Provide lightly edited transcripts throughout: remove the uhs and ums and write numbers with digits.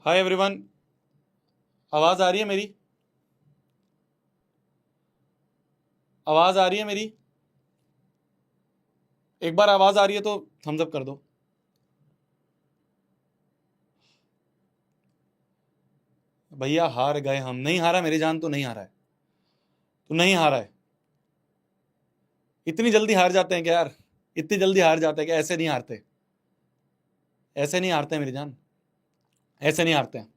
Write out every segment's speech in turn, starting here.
Hi everyone. आवाज आ रही है मेरी? आवाज आ रही है मेरी? एक बार आवाज आ रही है तो थम्स अप कर दो। भैया हार गए हम। नहीं हारा मेरी जान, तो नहीं हारा है। तू नहीं हारा है। इतनी जल्दी हार जाते हैं क्या यार? इतनी जल्दी हार जाते हैं क्या? ऐसे नहीं हारते। ऐसे नहीं हारते मेरी जान। ऐसे नहीं हारते हैं।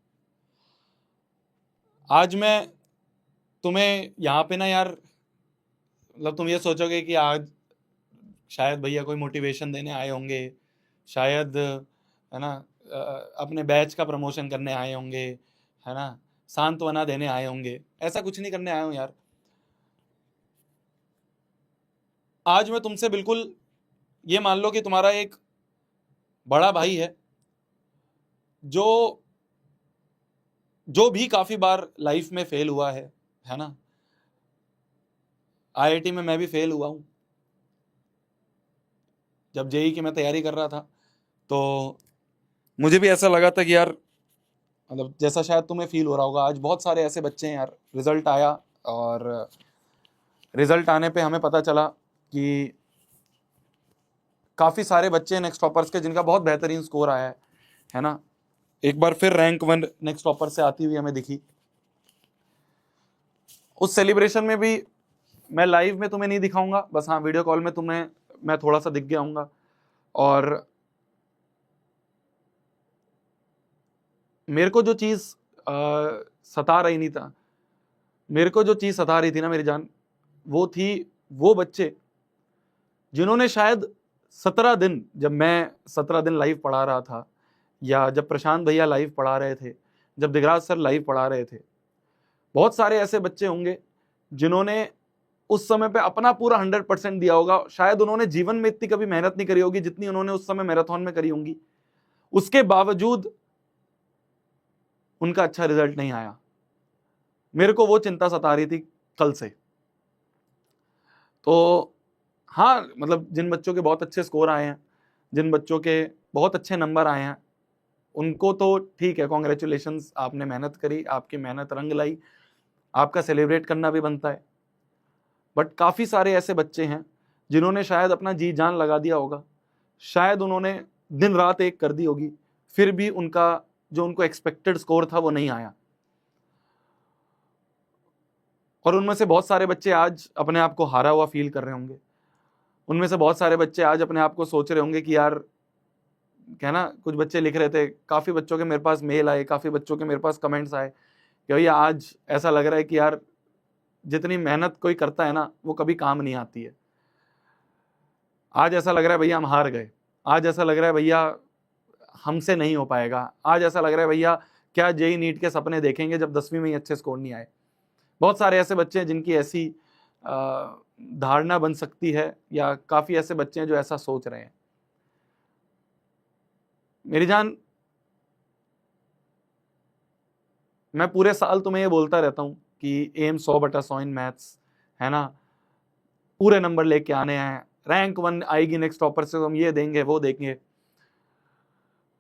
आज मैं तुम्हें यहाँ पे ना यार, मतलब तुम ये सोचोगे कि आज शायद भैया कोई मोटिवेशन देने आए होंगे, शायद है ना, अपने बैच का प्रमोशन करने आए होंगे, है ना, सांत्वना देने आए होंगे। ऐसा कुछ नहीं करने आया हूं यार। आज मैं तुमसे बिल्कुल, ये मान लो कि तुम्हारा एक बड़ा भाई है जो जो भी काफी बार लाइफ में फेल हुआ है ना। आईआईटी में मैं भी फेल हुआ हूं। जब जेई की मैं तैयारी कर रहा था तो मुझे भी ऐसा लगा था कि यार, मतलब जैसा शायद तुम्हें फील हो रहा होगा, आज बहुत सारे ऐसे बच्चे हैं यार। रिजल्ट आया और रिजल्ट आने पे हमें पता चला कि काफी सारे बच्चे नेक्स्ट टॉपर्स के जिनका बहुत बेहतरीन स्कोर आया है ना। एक बार फिर रैंक 1 नेक्स्ट टॉपर से आती हुई हमें दिखी। उस सेलिब्रेशन में भी मैं लाइव में तुम्हें नहीं दिखाऊंगा, बस हाँ वीडियो कॉल में तुम्हें मैं थोड़ा सा दिख गया हूंगा। और मेरे को जो चीज सता रही नहीं था, मेरे को जो चीज सता रही थी ना मेरी जान, वो थी वो बच्चे जिन्होंने शायद 17 दिन, जब मैं 17 दिन लाइव पढ़ा रहा था, या जब प्रशांत भैया लाइव पढ़ा रहे थे, जब दिगराज सर लाइव पढ़ा रहे थे, बहुत सारे ऐसे बच्चे होंगे जिन्होंने उस समय पे अपना पूरा 100% दिया होगा। शायद उन्होंने जीवन में इतनी कभी मेहनत नहीं करी होगी जितनी उन्होंने उस समय मैराथन में करी होंगी। उसके बावजूद उनका अच्छा रिजल्ट नहीं आया। मेरे को वो चिंता सता रही थी कल से। तो हाँ, मतलब जिन बच्चों के बहुत अच्छे स्कोर आए हैं, जिन बच्चों के बहुत अच्छे नंबर आए हैं, उनको तो ठीक है, कॉन्ग्रेचुलेशंस, आपने मेहनत करी, आपकी मेहनत रंग लाई, आपका सेलिब्रेट करना भी बनता है। बट काफी सारे ऐसे बच्चे हैं जिन्होंने शायद अपना जी जान लगा दिया होगा, शायद उन्होंने दिन रात एक कर दी होगी, फिर भी उनका जो उनको एक्सपेक्टेड स्कोर था वो नहीं आया। और उनमें से बहुत सारे बच्चे आज अपने आप को हारा हुआ फील कर रहे होंगे। उनमें से बहुत सारे बच्चे आज अपने आप को सोच रहे होंगे कि यार, क्या ना, कुछ बच्चे लिख रहे थे, काफी बच्चों के मेरे पास मेल आए, काफी बच्चों के मेरे पास कमेंट्स आए कि भैया आज ऐसा लग रहा है कि यार जितनी मेहनत कोई करता है ना वो कभी काम नहीं आती है। आज ऐसा लग रहा है भैया हम हार गए। आज ऐसा लग रहा है भैया हमसे नहीं हो पाएगा। आज ऐसा लग रहा है भैया क्या जेई नीट के सपने देखेंगे जब 10वीं में ही अच्छे स्कोर नहीं आए। बहुत सारे ऐसे बच्चे हैं जिनकी ऐसी धारणा बन सकती है, या काफी ऐसे बच्चे हैं जो ऐसा सोच रहे हैं। मेरी जान, मैं पूरे साल तुम्हें ये बोलता रहता हूं कि एम 100/100 इन मैथ्स, है ना, पूरे नंबर लेके आने हैं, रैंक 1 आएगी नेक्स्ट टॉपर से, तो हम ये देंगे वो देंगे।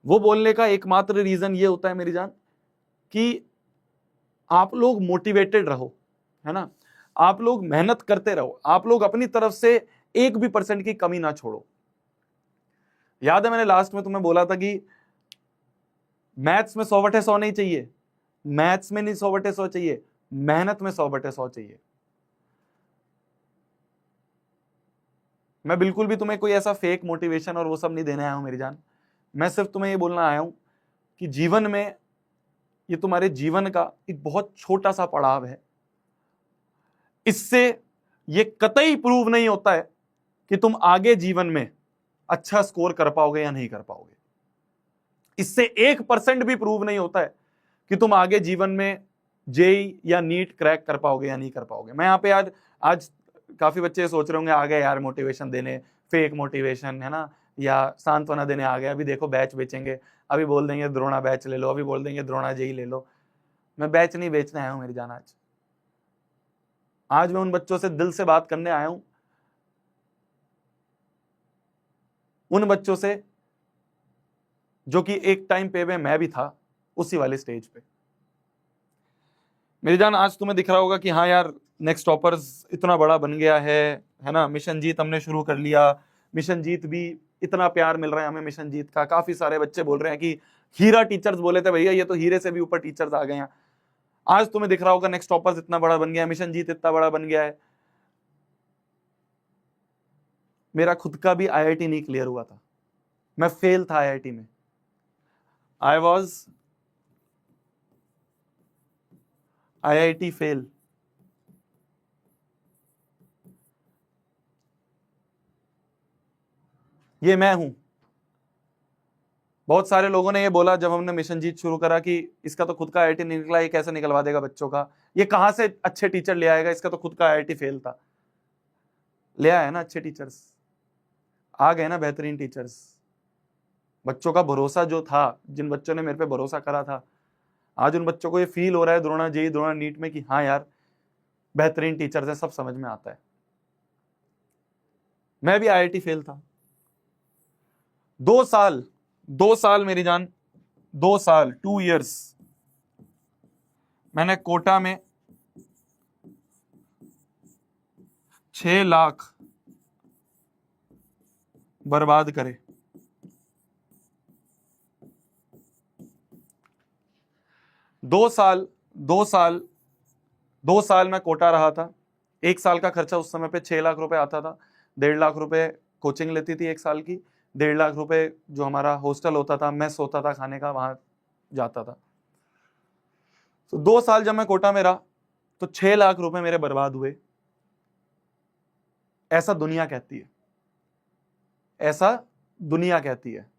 वो बोलने का एकमात्र रीजन ये होता है मेरी जान कि आप लोग मोटिवेटेड रहो, है ना, आप लोग मेहनत करते रहो, आप लोग अपनी तरफ से 1% की कमी ना छोड़ो। याद है मैंने लास्ट में तुम्हें बोला था कि मैथ्स में 100/100 नहीं चाहिए, मैथ्स में नहीं 100/100 चाहिए, मेहनत में 100/100 चाहिए। मैं बिल्कुल भी तुम्हें कोई ऐसा फेक मोटिवेशन और वो सब नहीं देने आया हूं मेरी जान। मैं सिर्फ तुम्हें ये बोलना आया हूं कि जीवन में ये तुम्हारे जीवन का एक बहुत छोटा सा पड़ाव है। इससे ये कतई प्रूव नहीं होता है कि तुम आगे जीवन में अच्छा स्कोर कर पाओगे या नहीं कर पाओगे। इससे 1% भी प्रूव नहीं होता है कि तुम आगे जीवन में जेई या नीट क्रैक कर पाओगे या नहीं कर पाओगे। मैं यहाँ पे आज काफी बच्चे सोच रहे होंगे आ गए यार मोटिवेशन देने, फेक मोटिवेशन, है ना, या सांत्वना देने आ गए, अभी देखो बैच बेचेंगे, अभी बोल देंगे द्रोणा बैच ले लो, अभी बोल देंगे द्रोणा जेई ले लो। मैं बैच नहीं बेचने आया हूं मेरी जान। आज मैं उन बच्चों से दिल से बात करने आया हूं, उन बच्चों से जो कि एक टाइम पे मैं भी था, उसी वाले स्टेज पे। मेरी जान, आज तुम्हें दिख रहा होगा कि हाँ यार, नेक्स्ट टॉपर्स इतना बड़ा बन गया है ना, मिशन जीत हमने शुरू कर लिया, मिशन जीत भी इतना प्यार मिल रहा है हमें मिशन जीत का, काफी सारे बच्चे बोल रहे हैं कि हीरा टीचर्स बोले थे भैया, ये तो हीरे से भी ऊपर टीचर्स आ गए हैं। आज तुम्हें दिख रहा होगा नेक्स्ट टॉपर्स इतना बड़ा बन गया है, मिशन जीत इतना बड़ा बन गया है। मेरा खुद का भी आईआईटी नहीं क्लियर हुआ था, मैं फेल था आईआईटी में। I was IIT fail. ये मैं हूं। बहुत सारे लोगों ने ये बोला जब हमने मिशन जीत शुरू करा कि इसका तो खुद का आईआईटी नहीं निकला, ये कैसे निकलवा देगा बच्चों का, ये कहां से अच्छे टीचर ले आएगा, इसका तो खुद का आईआईटी फेल था। ले आया ना अच्छे टीचर्स, आ गए ना बेहतरीन टीचर्स। बच्चों का भरोसा जो था, जिन बच्चों ने मेरे पे भरोसा करा था, आज उन बच्चों को ये फील हो रहा है द्रोणा जेई द्रोणा नीट में कि हाँ यार बेहतरीन टीचर्स हैं, सब समझ में आता है। मैं भी आईआईटी फेल था। 2 साल मेरी जान, 2 साल 2 इयर्स मैंने कोटा में 6 लाख बर्बाद करे। 2 साल 2 साल मैं कोटा रहा था। 1 साल का खर्चा उस समय पे 6 लाख रुपए आता था। 1.5 लाख रुपए कोचिंग लेती थी 1 साल की, 1.5 लाख रुपए जो हमारा हॉस्टल होता था, मेस होता था खाने का, वहां जाता था। तो 2 साल जब मैं कोटा में रहा तो 6 लाख रुपए मेरे बर्बाद हुए। ऐसा दुनिया कहती है, ऐसा दुनिया कहती है।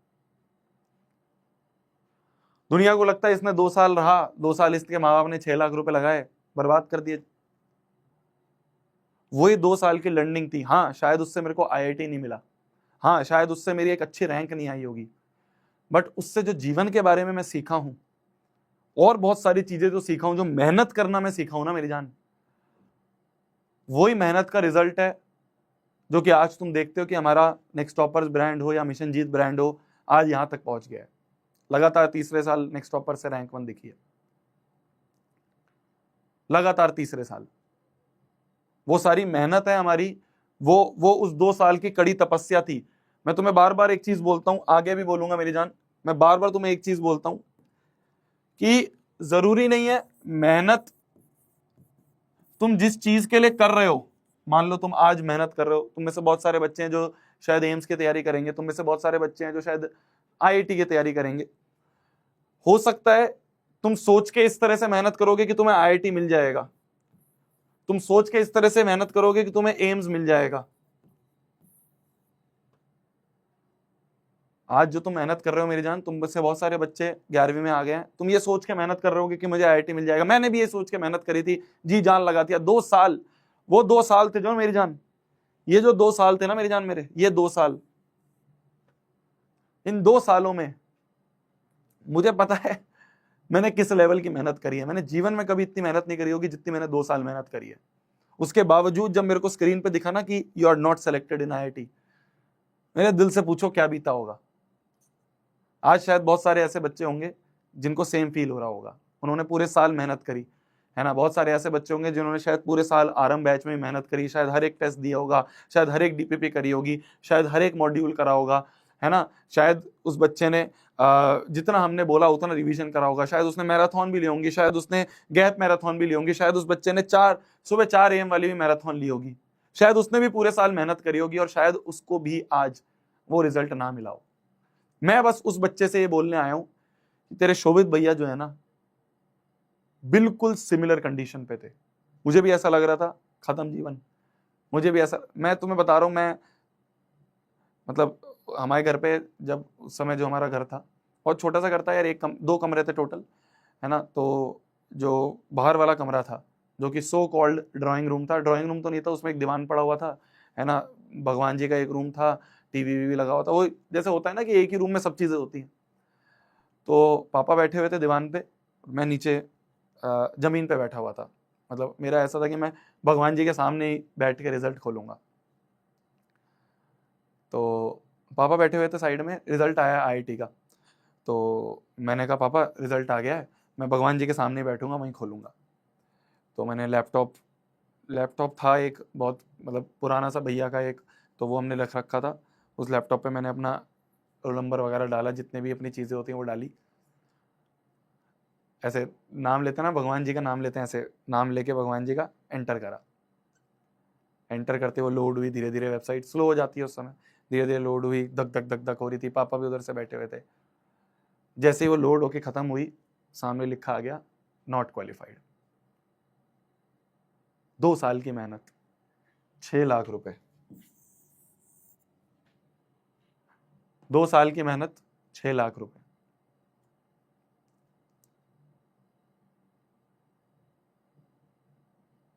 दुनिया को लगता है इसने 2 साल रहा, 2 साल इसके माँ बाप ने 6 लाख रुपए लगाए, बर्बाद कर दिए। वही 2 साल की लर्निंग थी। हाँ शायद उससे मेरे को आईआईटी नहीं मिला, हाँ शायद उससे मेरी एक अच्छी रैंक नहीं आई होगी, बट उससे जो जीवन के बारे में मैं सीखा हूं और बहुत सारी चीजें जो सीखा हूं, जो मेहनत करना मैं सीखा हूं ना मेरी जान, वही मेहनत का रिजल्ट है जो कि आज तुम देखते हो कि हमारा नेक्स्ट टॉपर्स ब्रांड हो या मिशन जीत ब्रांड हो, आज यहां तक पहुंच गया है। लगातार तीसरे साल नेक्स्ट टॉपर से रैंक 1 दिखी है, लगातार तीसरे साल। वो सारी मेहनत है हमारी, वो उस 2 साल की कड़ी तपस्या थी। मैं तुम्हें बार बार एक चीज बोलता हूं, आगे भी बोलूंगा मेरी जान, मैं बार बार तुम्हें एक चीज बोलता हूं कि जरूरी नहीं है मेहनत तुम जिस चीज के लिए कर रहे हो। मान लो तुम आज मेहनत कर रहे हो, तुम में से बहुत सारे बच्चे हैं जो शायद एम्स की तैयारी करेंगे, तुम में से बहुत सारे बच्चे हैं जो शायद आईआईटी की तैयारी करेंगे। हो सकता है तुम सोच के इस तरह से मेहनत करोगे कि तुम्हें आईआईटी मिल जाएगा, तुम सोच के इस तरह से मेहनत करोगे कि तुम्हें एम्स मिल जाएगा। आज जो तुम मेहनत कर रहे हो मेरी जान, तुम में से बहुत सारे बच्चे 11वीं में आ गए हैं, तुम ये सोच के मेहनत कर रहे होगे कि मुझे आईआईटी मिल जाएगा। मैंने भी ये सोच के मेहनत करी थी, जी जान लगा दिया। 2 साल, वो 2 साल थे जो मेरी जान, ये जो 2 साल थे ना मेरी जान मेरे, ये 2 साल, इन 2 सालों में मुझे पता है मैंने किस लेवल की मेहनत करी है। मैंने जीवन में कभी इतनी मेहनत नहीं करी होगी जितनी मैंने 2 साल मेहनत करी है। उसके बावजूद जब मेरे को स्क्रीन पे दिखा ना कि you are not selected in IIT, मेरे दिल से पूछो क्या बीता होगा। आज शायद बहुत सारे ऐसे बच्चे होंगे जिनको सेम फील हो रहा होगा, उन्होंने पूरे साल मेहनत करी है ना। बहुत सारे ऐसे बच्चे होंगे जिन्होंने शायद पूरे साल आरंभ बैच में मेहनत करी, शायद हर एक टेस्ट दिया होगा, शायद हर एक डीपीपी करी होगी, शायद हर एक मॉड्यूल करा होगा, है ना। शायद उस बच्चे ने जितना हमने बोला उतना रिवीजन करा होगा, शायद उसने मैराथन भी ली होंगी, शायद उसने गैप मैराथन भी ली होंगी, शायद उस बच्चे ने सुबह 4 AM वाली भी मैराथन ली होगी, शायद उसने भी पूरे साल मेहनत करी होगी और शायद उसको भी आज वो रिजल्ट ना मिला हो। मैं बस उस बच्चे से ये बोलने आया हूं कि तेरे शोभित भैया जो है ना, बिल्कुल सिमिलर कंडीशन पे थे। मुझे भी ऐसा लग रहा था खत्म जीवन, मुझे भी ऐसा, मैं तुम्हें बता रहा हूं, मैं मतलब हमारे घर पे जब उस समय जो हमारा घर था, बहुत छोटा सा घर था यार, 2 कमरे थे टोटल, है ना। तो जो बाहर वाला कमरा था जो कि सो कॉल्ड ड्राइंग रूम था, ड्राइंग रूम तो नहीं था, उसमें एक दीवान पड़ा हुआ था, है ना। भगवान जी का एक रूम था, टीवी वीवी लगा हुआ था, वो जैसे होता है ना कि एक ही रूम में सब चीजें होती हैं। तो पापा बैठे हुए थे दीवान पे, मैं नीचे जमीन पे बैठा हुआ था। मतलब मेरा ऐसा था कि मैं भगवान जी के सामने ही बैठ के रिजल्ट खोलूंगा। तो पापा बैठे हुए थे साइड में, रिजल्ट आया आईआईटी का। तो मैंने कहा पापा रिजल्ट आ गया है, मैं भगवान जी के सामने बैठूंगा, वहीं खोलूंगा। तो मैंने लैपटॉप था एक बहुत मतलब पुराना सा भैया का एक, तो वो हमने रख रखा था। उस लैपटॉप पे मैंने अपना रोल नंबर वगैरह डाला, जितने भी अपनी चीज़ें होती हैं वो डाली। ऐसे नाम लेते हैं ना, भगवान जी का नाम लेते हैं, ऐसे नाम लेके भगवान जी का एंटर करा। एंटर करते वो लोड हुई, धीरे धीरे वेबसाइट स्लो हो जाती है उस समय, धीरे धीरे लोड हुई, धक धक धक धक हो रही थी, पापा भी उधर से बैठे हुए थे। जैसे ही वो लोड होके खत्म हुई, सामने लिखा आ गया नॉट क्वालिफाइड। 2 साल की मेहनत, 6 लाख रुपए। 2 साल की मेहनत, 6 लाख रुपए।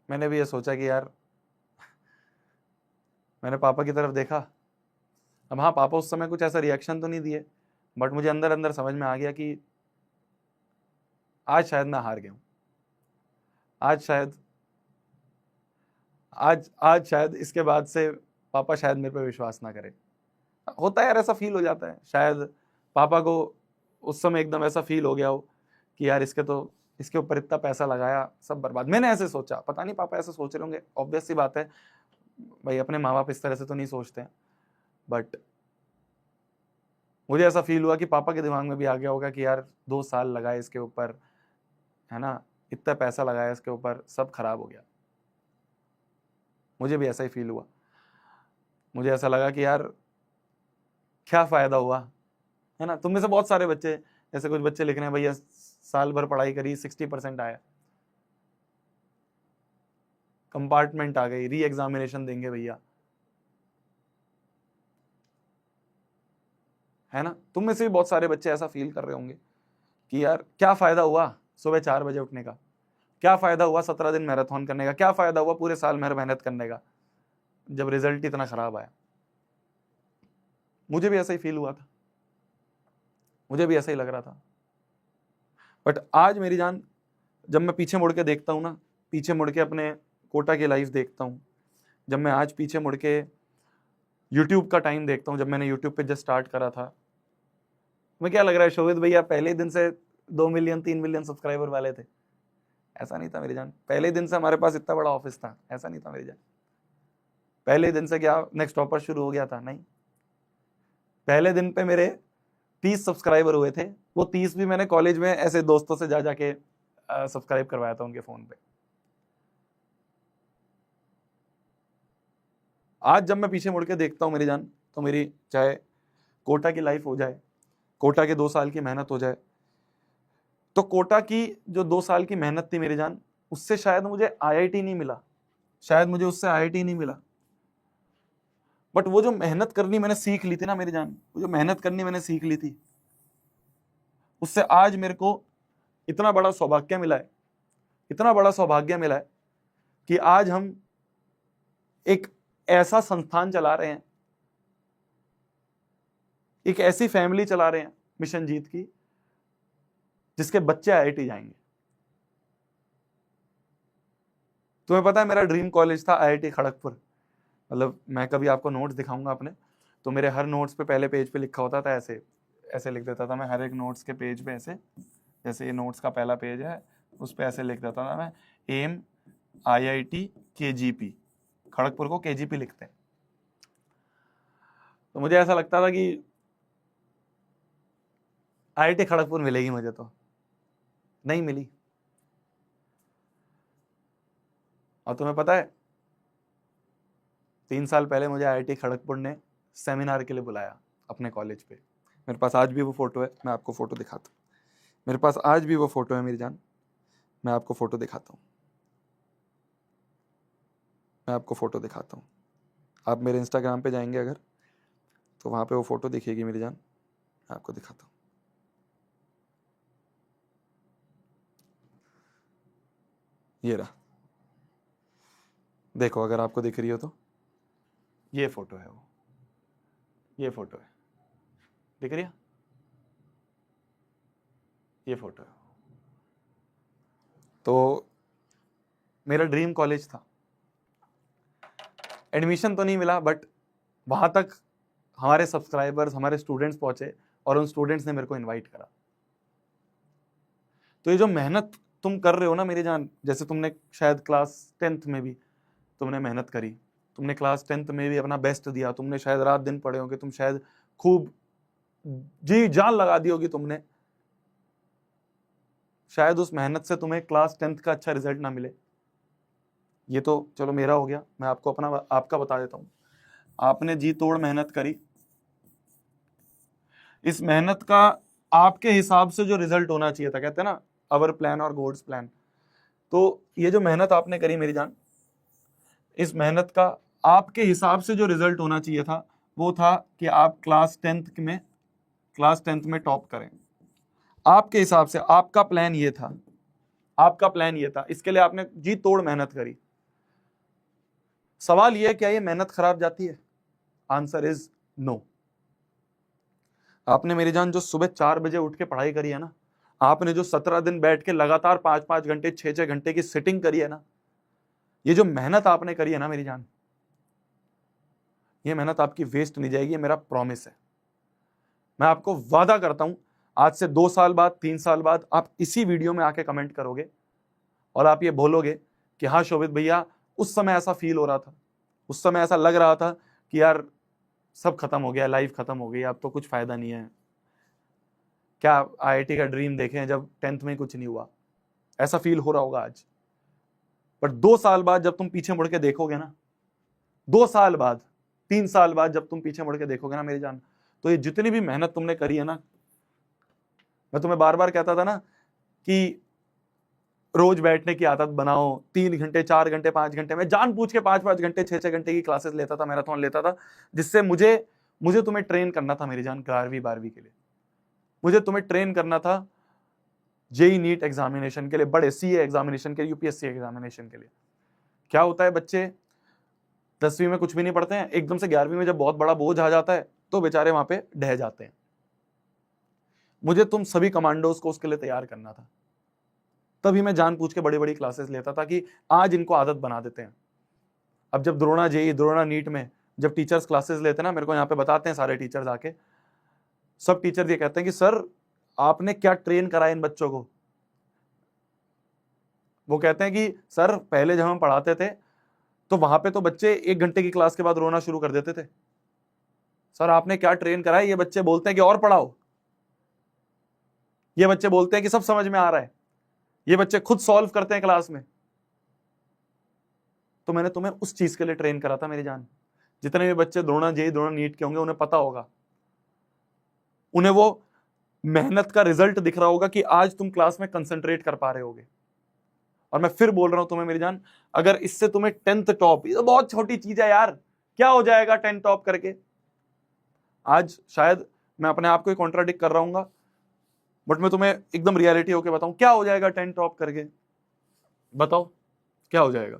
मैंने भी ये सोचा कि यार, मैंने पापा की तरफ देखा। अब हाँ, पापा उस समय कुछ ऐसा रिएक्शन तो नहीं दिए, बट मुझे अंदर अंदर समझ में आ गया कि आज शायद मैं हार गया हूं। आज शायद इसके बाद से पापा शायद मेरे पे विश्वास ना करें। होता है यार, ऐसा फील हो जाता है। शायद पापा को उस समय एकदम ऐसा फील हो गया हो कि यार इसके ऊपर इतना पैसा लगाया, सब बर्बाद। मैंने ऐसे सोचा, पता नहीं पापा ऐसे सोच रहे होंगे, ऑब्वियस सी बात है भाई, अपने माँ बाप इस तरह से तो नहीं सोचते हैं। बट मुझे ऐसा फील हुआ कि पापा के दिमाग में भी आ गया होगा कि यार 2 साल लगाए इसके ऊपर, है ना, इतना पैसा लगाया इसके ऊपर, सब खराब हो गया। मुझे भी ऐसा ही फील हुआ। मुझे ऐसा लगा कि यार क्या फायदा हुआ, है ना। तुम में से बहुत सारे बच्चे, जैसे कुछ बच्चे लिख रहे हैं भैया साल भर पढ़ाई करी, 60% आया, कंपार्टमेंट आ गई, री एग्जामिनेशन देंगे भैया, है ना। तुम में से भी बहुत सारे बच्चे ऐसा फील कर रहे होंगे कि यार क्या फायदा हुआ सुबह 4 बजे उठने का, क्या फायदा हुआ 17 दिन मैराथन करने का, क्या फायदा हुआ पूरे साल मेहनत करने का, जब रिजल्ट इतना खराब आया। मुझे भी ऐसा ही फील हुआ था, मुझे भी ऐसा ही लग रहा था। बट आज मेरी जान, जब मैं पीछे मुड़ के देखता हूँ ना, पीछे मुड़ के अपने कोटा की लाइफ देखता हूँ, जब मैं आज पीछे मुड़ के यूट्यूब का टाइम देखता हूँ, जब मैंने यूट्यूब पे जस्ट स्टार्ट करा था, मैं क्या लग रहा है शोभित भैया पहले दिन से 2 मिलियन 3 मिलियन सब्सक्राइबर वाले थे? ऐसा नहीं था मेरी जान। पहले दिन से हमारे पास इतना बड़ा ऑफिस था? ऐसा नहीं था मेरी जान। पहले दिन से क्या नेक्स्ट टॉपर शुरू हो गया था? नहीं। पहले दिन पे मेरे 30 सब्सक्राइबर हुए थे, वो 30 भी मैंने कॉलेज में ऐसे दोस्तों से जा जाके सब्सक्राइब करवाया था उनके फोन पे। आज जब मैं पीछे मुड़ के देखता हूँ मेरी जान, तो मेरी चाहे कोटा की लाइफ हो जाए, कोटा के 2 साल की मेहनत हो जाए, तो कोटा की जो 2 साल की मेहनत थी मेरी जान, उससे शायद मुझे आईआईटी नहीं मिला, शायद मुझे उससे आईआईटी नहीं मिला। बट वो जो मेहनत करनी मैंने सीख ली थी ना मेरी जान, वो जो मेहनत करनी मैंने सीख ली थी, उससे आज मेरे को इतना बड़ा सौभाग्य मिला है, इतना बड़ा सौभाग्य मिला है कि आज हम एक ऐसा संस्थान चला रहे हैं, एक ऐसी फैमिली चला रहे हैं मिशन जीत की, जिसके बच्चे आईआईटी जाएंगे। तुम्हें पता है मेरा ड्रीम कॉलेज था आईआईटी खड़गपुर। मतलब मैं कभी आपको नोट्स दिखाऊंगा अपने, तो मेरे हर नोट्स पे पहले पेज पे लिखा होता था, ऐसे ऐसे लिख देता था मैं हर एक नोट्स के पेज पे, ऐसे जैसे ये नोट्स का पहला पेज है उस पे ऐसे लिख देता था मैं, एम आईआईटी केजीपी, खड़गपुर को केजीपी लिखते हैं। तो मुझे ऐसा लगता था कि आईआईटी खड़गपुर मिलेगी मुझे, तो नहीं मिली। और तुम्हें पता है 3 साल पहले मुझे आईआईटी खड़गपुर ने सेमिनार के लिए बुलाया अपने कॉलेज पे। मेरे पास आज भी वो फोटो है, मैं आपको फोटो दिखाता हूँ। मेरे पास आज भी वो फोटो है मेरी जान, मैं आपको फोटो दिखाता हूँ, मैं आपको फोटो दिखाता हूँ। आप मेरे इंस्टाग्राम पे जाएंगे अगर, तो वहाँ पे वो फोटो दिखेगी मेरी जान, मैं आपको दिखाता हूँ। ये रहा, देखो अगर आपको दिख रही हो तो, ये फोटो है वो, ये फोटो है, दिख रही है? ये फोटो है। तो मेरा ड्रीम कॉलेज था, एडमिशन तो नहीं मिला, बट वहां तक हमारे सब्सक्राइबर्स, हमारे स्टूडेंट्स पहुंचे, और उन स्टूडेंट्स ने मेरे को इनवाइट करा। तो ये जो मेहनत तुम कर रहे हो ना मेरी जान, जैसे तुमने शायद क्लास 10th में भी तुमने मेहनत करी, तुमने क्लास 10th में भी अपना बेस्ट दिया, तुमने शायद रात दिन पढ़े होंगे, तुम शायद खूब जी जान लगा दी होगी तुमने, शायद उस मेहनत से तुम्हें क्लास 10th का अच्छा रिजल्ट ना मिले। ये तो चलो मेरा हो गया, मैं आपको आपका बता देता हूं। आपने जी तोड़ मेहनत करी, इस मेहनत का आपके हिसाब से जो रिजल्ट होना चाहिए था, कहते हैं ना अवर प्लान और गॉड्स प्लान, तो ये जो मेहनत आपने करी मेरी जान, इस मेहनत का आपके हिसाब से जो रिजल्ट होना चाहिए था वो था कि आप क्लास 10th में टॉप करें। आपके हिसाब से आपका प्लान ये था, आपका प्लान ये था, इसके लिए आपने जी तोड़ मेहनत करी। सवाल यह है क्या ये मेहनत खराब जाती है? Answer is no. आपने मेरी जान जो सुबह 4 बजे उठ के पढ़ाई करी है ना, आपने जो 17 दिन बैठ के लगातार 5-5 घंटे 6-6 घंटे की सिटिंग करी है ना, ये जो मेहनत आपने करी है ना मेरी जान, ये मेहनत आपकी वेस्ट नहीं जाएगी, ये मेरा प्रॉमिस है। मैं आपको वादा करता हूं आज से 2 साल बाद 3 साल बाद आप इसी वीडियो में आके कमेंट करोगे और आप ये बोलोगे कि हाँ शोभित भैया उस समय ऐसा फील हो रहा था, उस समय ऐसा लग रहा था कि यार सब खत्म हो गया, लाइफ खत्म हो गई, अब तो कुछ फायदा नहीं है, क्या IIT का ड्रीम देखें जब 10th में कुछ नहीं हुआ, ऐसा फील हो रहा होगा आज। पर 2 साल बाद जब तुम पीछे मुड़ के देखोगे ना, 2 साल बाद 3 साल बाद जब तुम पीछे मुड़ के देखोगे ना मेरी जान, तो ये जितनी भी मेहनत तुमने करी है ना, मैं तुम्हें बार बार कहता था ना कि रोज बैठने की आदत बनाओ, 3 घंटे 4 घंटे 5 घंटे, मैं जानबूझ के 5-5 घंटे 6-6 घंटे की क्लासेस लेता था, मैराथन लेता था, जिससे मुझे तुम्हें ट्रेन करना था मेरी जान 11वीं 12वीं के लिए, मुझे तुम्हें ट्रेन करना था जेई नीट एग्जामिनेशन के लिए, बड़े CA एग्जामिनेशन के, UPSC एग्जामिनेशन के लिए। क्या होता है बच्चे 10वीं में कुछ भी नहीं पढ़ते हैं, एकदम से 11वीं में जब बहुत बड़ा बोझ आ जाता है तो बेचारे वहां पे ढह जाते हैं। मुझे तुम सभी कमांडोज को उसके लिए तैयार करना था, तभी मैं जानबूझ के बड़ी बड़ी क्लासेस लेता था कि आज इनको आदत बना देते हैं। अब जब द्रोणा जेई द्रोणा नीट में जब टीचर्स क्लासेस लेते हैं ना, मेरे को यहाँ पे बताते हैं सारे टीचर्स आके, सब टीचर्स ये कहते हैं कि सर आपने क्या ट्रेन करा इन बच्चों को। वो कहते हैं कि सर पहले जब हम पढ़ाते थे तो वहां पे तो बच्चे 1 घंटे की क्लास के बाद रोना शुरू कर देते थे, सर आपने क्या ट्रेन करा है, ये बच्चे बोलते हैं कि और पढ़ाओ, ये बच्चे बोलते हैं कि सब समझ में आ रहा है, ये बच्चे खुद सॉल्व करते हैं क्लास में। तो मैंने तुम्हें उस चीज के लिए ट्रेन करा था मेरी जान। जितने भी बच्चे द्रोणा जेई द्रोणा नीट के होंगे उन्हें पता होगा, उन्हें वो मेहनत का रिजल्ट दिख रहा होगा कि आज तुम क्लास में कंसंट्रेट कर पा रहे होगे। और मैं फिर बोल रहा हूं तुम्हें मेरी जान, अगर इससे तुम्हें 10th टॉप, ये तो बहुत छोटी चीज है यार, क्या हो जाएगा 10 टॉप करके। आज शायद मैं अपने आप को ही कॉन्ट्राडिक्ट कर रहा हूँ, बट मैं तुम्हें एकदम रियलिटी होके बताऊं, क्या हो जाएगा 10 टॉप करके, बताओ क्या हो जाएगा,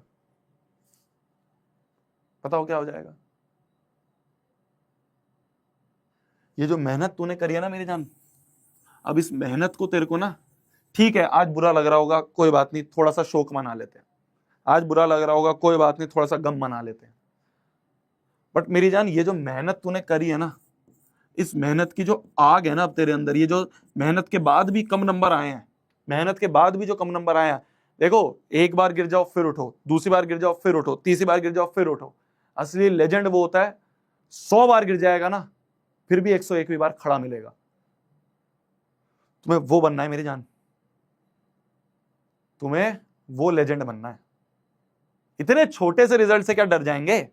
बताओ क्या हो जाएगा। ये जो मेहनत तूने करी है ना मेरी जान, अब इस मेहनत को तेरे को ना, ठीक है आज बुरा लग रहा होगा, कोई बात नहीं, थोड़ा सा शोक मना लेते हैं, आज बुरा लग रहा होगा कोई बात नहीं, थोड़ा सा गम मना लेते हैं, बट मेरी जान ये जो मेहनत तूने करी है ना, इस मेहनत की जो आग है ना अब तेरे अंदर, ये जो मेहनत के बाद भी कम नंबर आए हैं, मेहनत के बाद भी जो कम नंबर आए हैं, देखो एक बार गिर जाओ फिर उठो, दूसरी बार गिर जाओ फिर उठो, तीसरी बार गिर जाओ फिर उठो। असली लेजेंड वो होता है 100 बार गिर जाएगा ना फिर भी 101वीं बार खड़ा मिलेगा। तुम्हें वो बनना है मेरी जान, तुम्हें वो लेजेंड बनना है। इतने छोटे से रिजल्ट से क्या डर जाएंगे,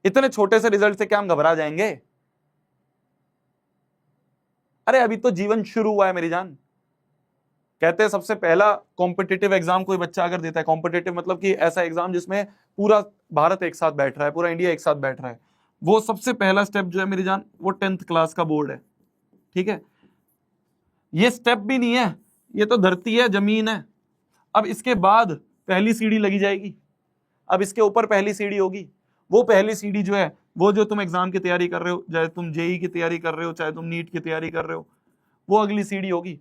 इतने छोटे से रिजल्ट से क्या हम घबरा जाएंगे। अरे अभी तो जीवन शुरू हुआ है मेरी जान। कहते हैं सबसे पहला कॉम्पिटिटिव एग्जाम कोई बच्चा अगर देता है, कॉम्पिटिटिव मतलब कि ऐसा एग्जाम जिसमें पूरा भारत एक साथ बैठ रहा है, पूरा इंडिया एक साथ बैठ रहा है, वो सबसे पहला स्टेप जो है मेरी जान वो 10th क्लास का बोर्ड है। ठीक है, ये स्टेप भी नहीं है, ये तो धरती है, जमीन है। अब इसके बाद पहली सीढ़ी लगी जाएगी, अब इसके ऊपर पहली सीढ़ी होगी। वो पहली सीढ़ी जो है, वो जो तुम एग्जाम की तैयारी कर रहे हो, चाहे तुम जेई की तैयारी कर रहे हो, चाहे तुम नीट की तैयारी कर रहे हो, वो अगली सीढ़ी होगी।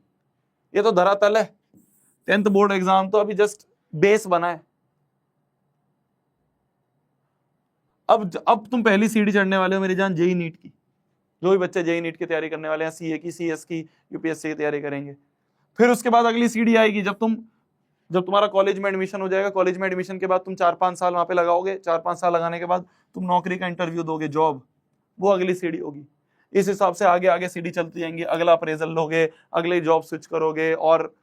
ये तो धरातल है, 10th बोर्ड एग्जाम तो अभी जस्ट बेस बना है। अब तुम पहली सीढ़ी चढ़ने वाले हो मेरी जान जेई नीट की। जो भी बच्चे जेईई नीट की तैयारी करने वाले हैं, सीए की, सीएस की, यूपीएससी की तैयारी करेंगे। फिर उसके बाद अगली सीढ़ी आएगी, जब तुम्हारा कॉलेज में एडमिशन हो जाएगा, कॉलेज में एडमिशन के बाद तुम 4-5 साल वहां पे लगाओगे, 4-5 साल लगाने के बाद तुम नौकरी का इंटरव्यू दोगे, जॉब, वो अगली सीढ़ी होगी। इस हिसाब से आगे आगे सीढ़ी चलती जाएंगी। अगला अप्रेजल लोगे, अगले जॉब स्विच करोगे, और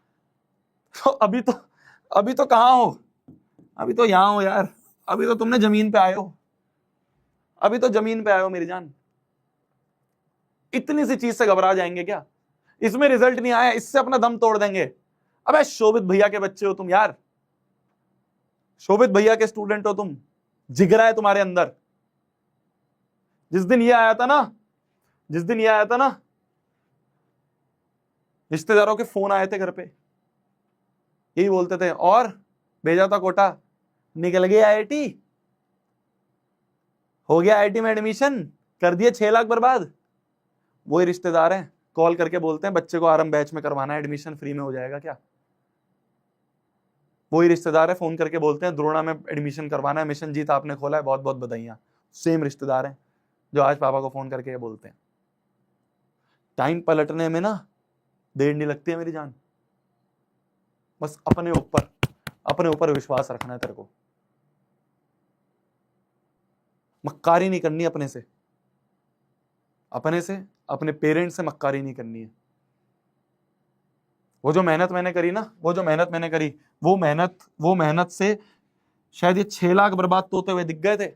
तो अभी तो कहाँ हो, अभी तो यहां हो यार, अभी तो तुमने जमीन पे आए हो, अभी तो जमीन पे आए हो मेरी जान। इतनी सी चीज से घबरा जाएंगे क्या? इसमें रिजल्ट नहीं आया, इससे अपना दम तोड़ देंगे। अबे शोभित भैया के बच्चे हो तुम यार, शोभित भैया के स्टूडेंट हो तुम, जिगरा है तुम्हारे अंदर। जिस दिन ये आया था ना, रिश्तेदारों के फोन आए थे घर पे, यही बोलते थे, और भेजा था कोटा, निकल गई आईआईटी, हो गया आईआईटी में एडमिशन, कर दिए 6 लाख बर्बाद। वही रिश्तेदार हैं, कॉल करके बोलते हैं बच्चे को आरंभ बैच में करवाना है, एडमिशन फ्री में हो जाएगा क्या? वही रिश्तेदार है, फोन करके बोलते हैं द्रोणा में एडमिशन करवाना है, मिशन जीत आपने खोला है, बहुत बहुत बधाइयां। सेम रिश्तेदार हैं जो आज पापा को फोन करके ये बोलते हैं। टाइम पलटने में ना देर नहीं लगती है मेरी जान, बस अपने ऊपर विश्वास रखना है तेरे को, मक्कारी नहीं करनी अपने से, अपने पेरेंट्स से मक्कारी नहीं करनी है। वो जो मेहनत मैंने करी ना, वो मेहनत से शायद ये 6 लाख बर्बाद तो होते हुए दिख गए थे।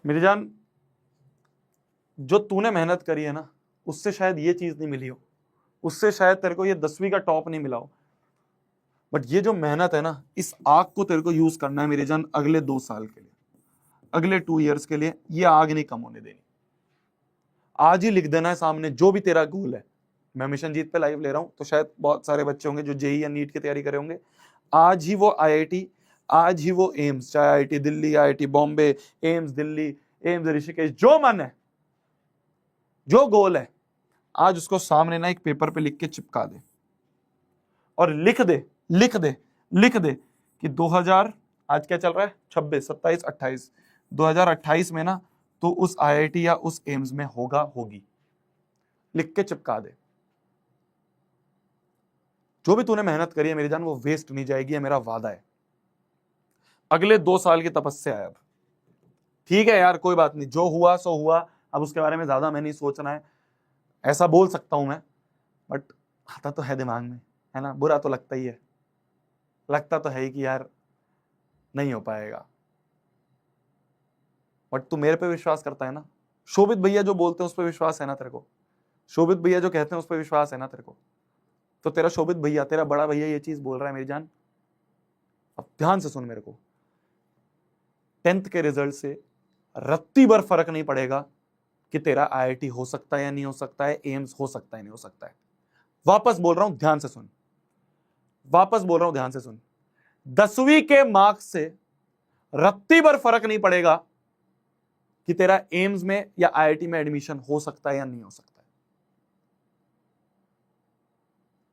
मेरी जान, जो तूने मेहनत करी है ना, उससे शायद ये चीज नहीं मिली हो, उससे शायद तेरे को ये 10वीं का टॉप नहीं मिला हो, बट ये जो मेहनत है ना, इस आग को तेरे को यूज करना है मेरी जान, अगले 2 साल के लिए, अगले 2 ईयर्स के लिए। ये आग नहीं कम होने देनी। आज ही लिख देना है सामने जो भी तेरा गोल है। मैं मिशन जीत पे लाइव ले रहा हूं, तो शायद बहुत सारे बच्चे होंगे जो जेईई या नीट की तैयारी करे होंगे। आज ही वो आईआईटी, आज ही वो एम्स, चाहे IIT Delhi, IIT Bombay, AIIMS Delhi, AIIMS Rishikesh, जो मन है, जो गोल है, आज उसको सामने ना एक पेपर पे लिख के चिपका दे, और लिख दे कि 2000, आज क्या चल रहा है, 26, 27, 28, 2028 में ना तो उस आईआईटी या उस एम्स में होगी, लिख के चिपका दे। जो भी तूने मेहनत करी है मेरी जान, वो वेस्ट नहीं जाएगी, है मेरा वादा है। अगले 2 साल की तपस्या है अब, ठीक है यार, कोई बात नहीं, जो हुआ सो हुआ, अब उसके बारे में ज्यादा मैं नहीं सोचना है, ऐसा बोल सकता हूं मैं, बट आता तो है दिमाग में, है ना, बुरा तो लगता ही है, लगता तो है ही कि यार नहीं हो पाएगा, बट तू मेरे पे विश्वास करता है ना, शोभित भैया जो बोलते हैं उस पर विश्वास है ना तेरे को, शोभित भैया जो कहते हैं उस पर विश्वास है ना तेरे को, तो तेरा शोभित भैया, तेरा बड़ा भैया ये चीज बोल रहा है मेरी जान, अब ध्यान से सुन मेरे को, 10th के रिजल्ट से रत्ती भर फर्क नहीं पड़ेगा कि तेरा आईआईटी हो सकता है या नहीं हो सकता है, एम्स हो सकता है नहीं हो सकता है। वापस बोल रहा हूं, ध्यान से सुन, वापस बोल रहा हूं, ध्यान से सुन, 10वीं के मार्क्स से रत्ती भर फर्क नहीं पड़ेगा कि तेरा एम्स में या आईआईटी में एडमिशन हो सकता है या नहीं हो सकता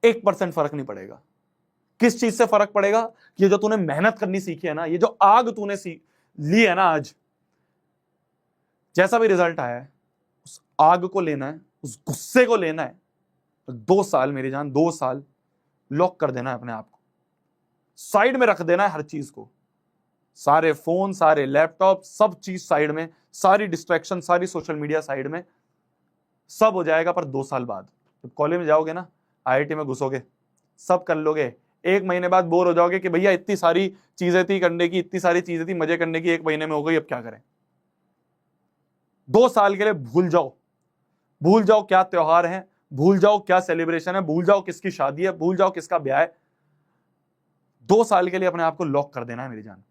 है। 1% फर्क नहीं पड़ेगा। किस चीज से फर्क पड़ेगा? ये जो तूने मेहनत करनी सीखी है ना, ये जो आग तूने ली है ना आज, जैसा भी रिजल्ट आया है, उस आग को लेना है, उस गुस्से को लेना है, 2 साल मेरी जान, 2 साल लॉक कर देना है अपने आप को, साइड में रख देना है हर चीज को, सारे फोन, सारे लैपटॉप, सब चीज साइड में, सारी डिस्ट्रैक्शन, सारी सोशल मीडिया साइड में, सब हो जाएगा। पर 2 साल बाद जब कॉलेज में जाओगे ना, आईआईटी में घुसोगे, सब कर लोगे, 1 महीने बाद बोर हो जाओगे कि भैया इतनी सारी चीजें थी करने की, इतनी सारी चीजें थी मजे करने की, 1 महीने में हो गई, अब क्या करें। 2 साल के लिए भूल जाओ क्या त्योहार है, भूल जाओ क्या सेलिब्रेशन है, भूल जाओ किसकी शादी है, भूल जाओ किसका ब्याह है। 2 साल के लिए अपने आप को लॉक कर देना है मेरी जान,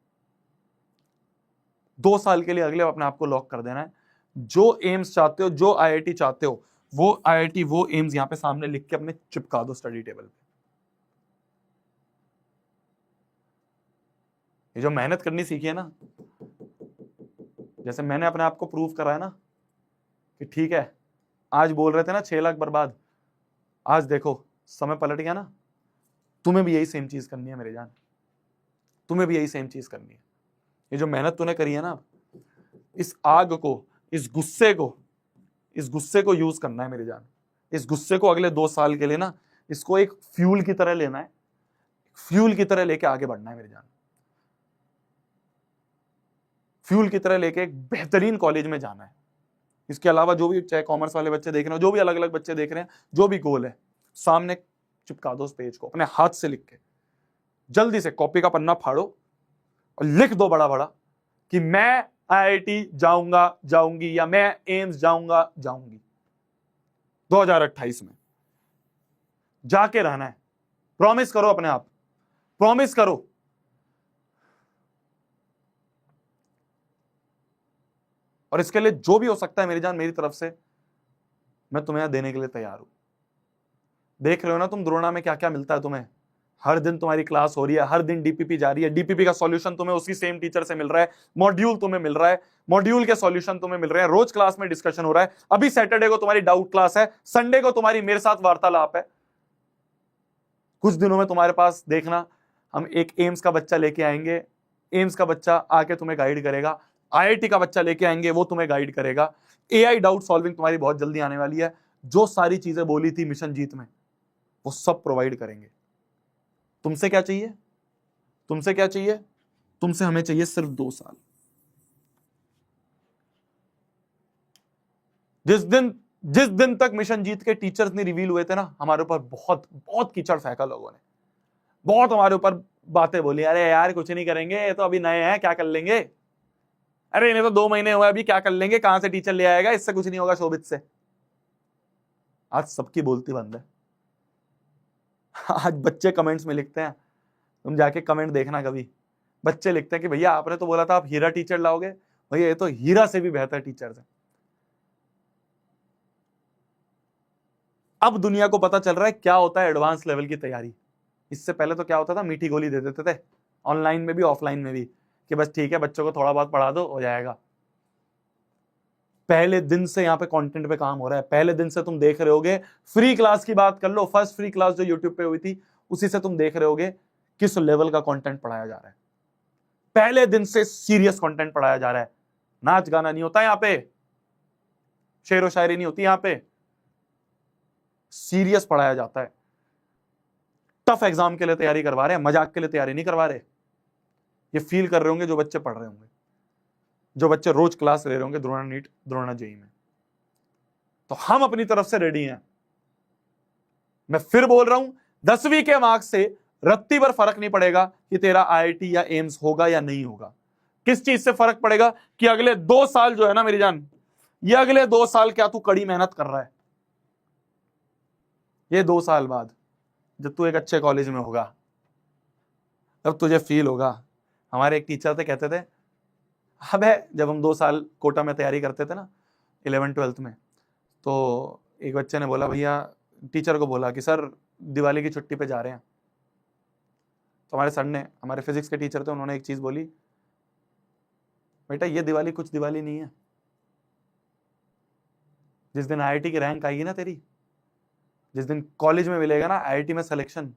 2 साल के लिए अगले अपने आप को लॉक कर देना है। जो एम्स चाहते हो, जो आईआईटी चाहते हो, वो आईआईटी, वो एम्स यहां पे सामने लिख के अपने चिपका दो स्टडी टेबल पे। ये जो मेहनत करनी सीखी है ना, जैसे मैंने अपने आप को प्रूव करा है ना कि ठीक है, आज बोल रहे थे ना 6 लाख बर्बाद, आज देखो समय पलट गया ना। तुम्हें भी यही सेम चीज करनी है मेरे जान, तुम्हें भी यही सेम चीज करनी है। ये जो मेहनत तूने करी है ना, इस आग को, इस गुस्से को यूज करना है मेरे जान। इस गुस्से को अगले 2 साल के लिए ना, इसको एक फ्यूल की तरह लेना है, फ्यूल की तरह लेके आगे बढ़ना है मेरे जान। फ्यूल की तरह लेके एक बेहतरीन कॉलेज में जाना है। इसके अलावा जो भी, चाहे कॉमर्स वाले बच्चे देख रहे हो, जो भी अलग अलग बच्चे देख रहे हैं, जो भी गोल है, सामने चिपका दो उस पेज को, अपने हाथ से लिख के जल्दी से कॉपी का पन्ना फाड़ो और लिख दो बड़ा बड़ा कि मैं आईआईटी जाऊंगा, जाऊंगी, या मैं एम्स जाऊंगा, जाऊंगी। 2028 में जाके रहना है। प्रॉमिस करो अपने आप, प्रॉमिस करो। और इसके लिए जो भी हो सकता है मेरी जान, मेरी तरफ से मैं तुम्हें यहां देने के लिए तैयार हूं। देख रहे हो ना तुम द्रोणा में क्या क्या मिलता है तुम्हें। हर दिन तुम्हारी क्लास हो रही है, हर दिन डीपीपी जा रही है, डीपीपी का सॉल्यूशन तुम्हें उसी सेम टीचर से मिल रहा है, मॉड्यूल तुम्हें मिल रहा है, मॉड्यूल के सॉल्यूशन तुम्हें मिल रहे हैं, रोज क्लास में डिस्कशन हो रहा है। अभी सैटरडे को तुम्हारी डाउट क्लास है, संडे को तुम्हारी मेरे साथ वार्तालाप है। कुछ दिनों में तुम्हारे पास देखना, हम एक एम्स का बच्चा लेके आएंगे, एम्स का बच्चा आके तुम्हें गाइड करेगा, आईआईटी का बच्चा लेके आएंगे, वो तुम्हें गाइड करेगा, एआई डाउट सॉल्विंग तुम्हारी बहुत जल्दी आने वाली है। जो सारी चीजें बोली थी मिशन जीत में, वो सब प्रोवाइड करेंगे। तुमसे क्या चाहिए? तुमसे क्या चाहिए? तुमसे हमें चाहिए सिर्फ 2 साल। जिस दिन तक मिशन जीत के टीचर्स नहीं रिवील हुए थे ना, हमारे ऊपर बहुत बहुत कीचड़ फेंका लोगों ने, बहुत हमारे ऊपर बातें बोली, अरे यार कुछ नहीं करेंगे, ये तो अभी नए हैं, क्या कर लेंगे, अरे इन्हें तो 2 महीने हुए, अभी क्या कर लेंगे, कहां से टीचर ले आएगा, इससे कुछ नहीं होगा शोभित से। आज सबकी बोलती बंद है। आज बच्चे कमेंट्स में लिखते हैं, तुम जाके कमेंट देखना कभी, बच्चे लिखते हैं कि भैया आपने तो बोला था आप हीरा टीचर लाओगे, भैया ये तो हीरा से भी बेहतर टीचर्स हैं। अब दुनिया को पता चल रहा है क्या होता है एडवांस लेवल की तैयारी। इससे पहले तो क्या होता था, मीठी गोली दे देते थे, ऑनलाइन में भी ऑफलाइन में भी, कि बस ठीक है बच्चों को थोड़ा बहुत पढ़ा दो हो जाएगा। पहले दिन से यहां पे कंटेंट पे काम हो रहा है। पहले दिन से तुम देख रहे होगे, फ्री क्लास की बात कर लो, फर्स्ट फ्री क्लास जो यूट्यूब पे हुई थी, उसी से तुम देख रहे होगे किस लेवल का कंटेंट पढ़ाया जा रहा है। पहले दिन से सीरियस कंटेंट पढ़ाया जा रहा है। नाच गाना नहीं होता यहां पे, शेरो शायरी नहीं होती यहां पे, सीरियस पढ़ाया जाता है। टफ एग्जाम के लिए तैयारी करवा रहे हैं, मजाक के लिए तैयारी नहीं करवा रहे। ये फील कर रहे होंगे जो बच्चे पढ़ रहे होंगे, जो बच्चे रोज क्लास ले रहे होंगे द्रोणा नीट, द्रोणा जेई में। तो हम अपनी तरफ से रेडी हैं। मैं फिर बोल रहा हूं, 10वीं के मार्क्स से रत्ती भर फर्क नहीं पड़ेगा कि तेरा आईआईटी या एम्स होगा या नहीं होगा। किस चीज से फर्क पड़ेगा कि अगले 2 साल जो है ना मेरी जान, ये अगले 2 साल क्या तू कड़ी मेहनत कर रहा है। ये 2 साल बाद जब तू एक अच्छे कॉलेज में होगा, तब तुझे फील होगा। हमारे एक टीचर थे, कहते थे, अबे जब हम 2 साल कोटा में तैयारी करते थे ना 11th-12th में, तो एक बच्चे ने बोला, भैया टीचर को बोला कि सर दिवाली की छुट्टी पे जा रहे हैं। तो हमारे सर ने, हमारे फिजिक्स के टीचर थे, उन्होंने एक चीज बोली, बेटा ये दिवाली कुछ दिवाली नहीं है, जिस दिन आईआईटी की रैंक आएगी ना तेरी, जिस दिन कॉलेज में मिलेगा ना आईआईटी में सिलेक्शन,